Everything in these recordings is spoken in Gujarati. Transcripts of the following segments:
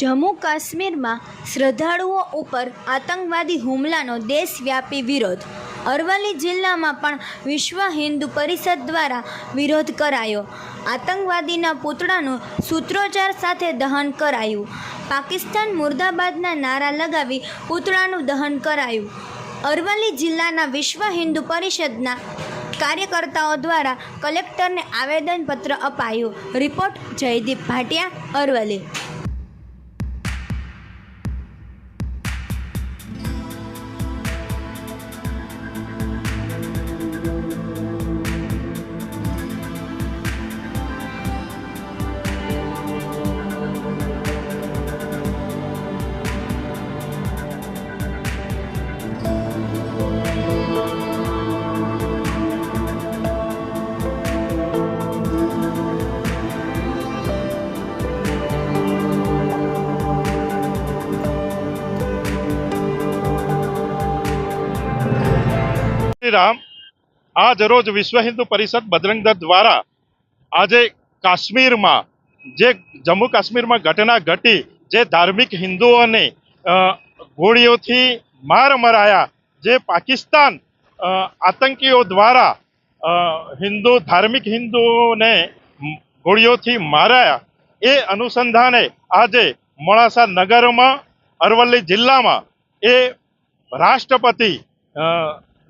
જમ્મુ કાશ્મીરમાં શ્રદ્ધાળુઓ ઉપર આતંકવાદી હુમલાનો દેશવ્યાપી વિરોધ. અરવલ્લી જિલ્લામાં પણ વિશ્વ હિન્દુ પરિષદ દ્વારા વિરોધ કરાયો. આતંકવાદીના પૂતળાનું સૂત્રોચ્ચાર સાથે દહન કરાયું. પાકિસ્તાન મુર્દાબાદના નારા લગાવી પૂતળાનું દહન કરાયું. અરવલ્લી જિલ્લાના વિશ્વ હિન્દુ પરિષદના કાર્યકર્તાઓ દ્વારા કલેક્ટરને આવેદનપત્ર અપાયું. રિપોર્ટ જયદીપ ભાટિયા, અરવલ્લી. રામ આજ રોજ વિશ્વ હિન્દુ પરિષદ બજરંગ દળ દ્વારા આજે કાશ્મીરમાં જે જમ્મુ કાશ્મીરમાં ઘટના ઘટી, જે ધાર્મિક હિન્દુઓને ગોળીઓથી માર મરાયા, જે પાકિસ્તાન આતંકીઓ દ્વારા ધાર્મિક હિન્દુઓને ગોળીઓથી માર્યા, એ અનુસંધાને આજે મોડાસા નગરમાં અરવલ્લી જિલ્લામાં એ રાષ્ટ્રપતિ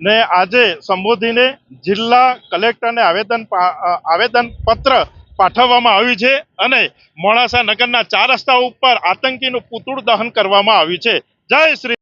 ને આજે સંબોધીને જિલ્લા કલેક્ટરને આવેદનપત્ર પાઠવવામાં આવ્યું છે અને મોડાસા નગરના 4 રસ્તા ઉપર આતંકીનું પૂતળું દહન કરવામાં આવ્યું છે. જય શ્રી